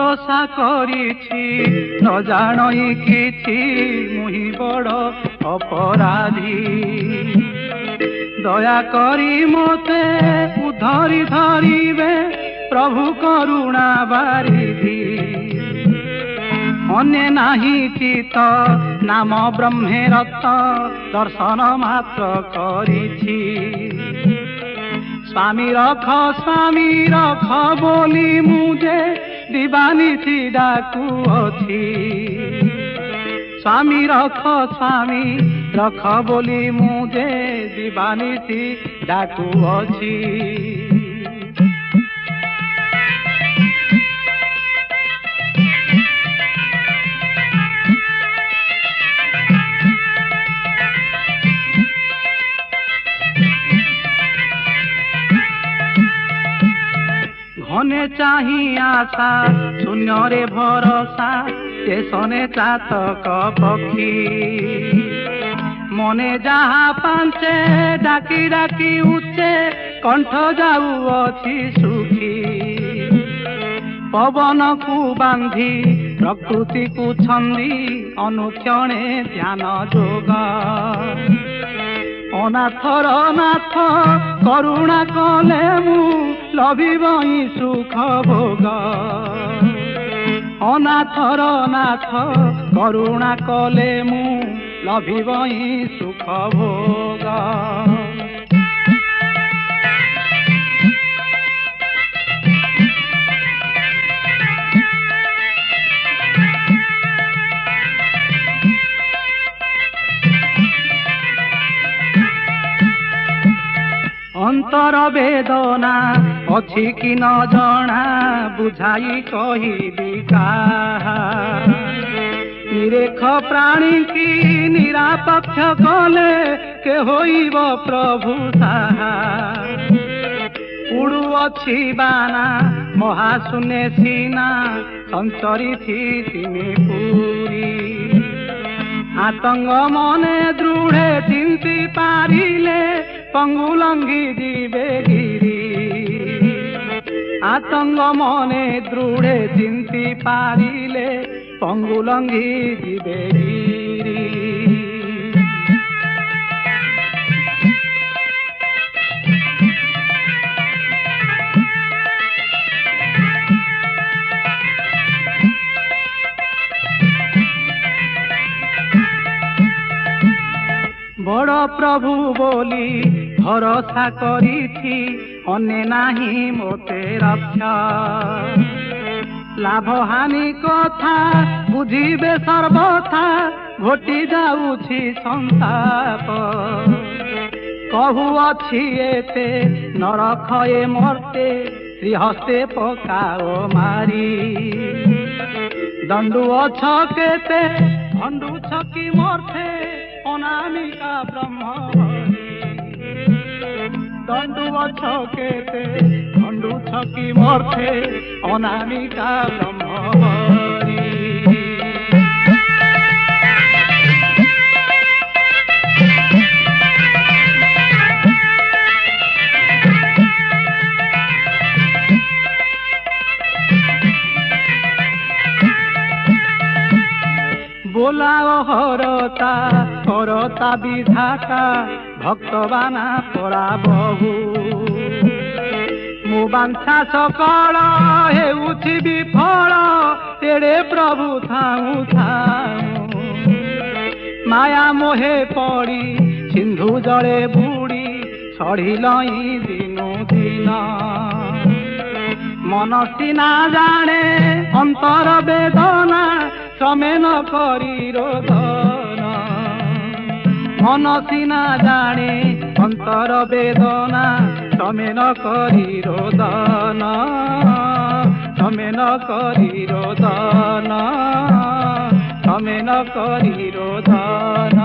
भरोसा करिछि न जाणई किछि मुहि बड़ अपराधी दया करी मोते उधरी धरिबे प्रभु करुणा बारिधि अन्य नाही चित नाम ब्रह्मे रत दर्शन मात्र करिछि स्वामी रख बोली मुझे दिवानिथि डाकुअछि स्वामी रख बोली मुझे दिवानिथि डाकुअछि घने चाही आशा शून्य रे भरोसा तेसने चातक पक्षी मने जहा पांचे डाकी डाकी उच्चे कंठ जाऊअछि सुखी पवन को बांधी प्रकृति को छंदी अनुक्षणे ध्यान जोग अनाथर नाथ करुणा कले मु लभिबई सुख भोग अनाथर नाथ करुणा कले मु लभिबई सुख भोग अंतर वेदना अछि कि न जना बुझाई कहिबी काहा निरेख प्राणी की निरापक्ष कले के होइब प्रभु साहा उड़ुअछि बाना महाशून्य सीना संचरी थी पूरी आतंग मने दृढ़े चिंती पारिले पंगु लंघी जीवे गिरी आतंग मने दृढ़े चिंती पारिले पंगु लंघी जीवे गिरी बड़ प्रभु बोली भरोसा करिछि अन्य नाही मोते रक्षा लाभ हानि कथा बुझिबे सर्वथा घोटी जाउछि संताप कहुअछि एते नरखए मर्ते श्रीहस्ते पकाओ मारी दंडु अछ केते भंडु छकी मर्थे अनामिका ब्रह्मवरी दंडु केते खंडु छकी मर्थे अनामिका ब्रह्मवरी बोलाओ हरता करता विधाता भक्तबाना परा बहु मो बांछा सकल हेउछि विफल तेरे प्रभु थाऊ थाऊ माया मोहे पड़ी सिंधु जले बुड़ी सढ़िलई दिनु दिन मन सिना जाने अंतर वेदना समेन करी रोदन मन सिना जाने अंतर वेदना समेन करी रोदन समेन करी रोदन समेन करी रोदन।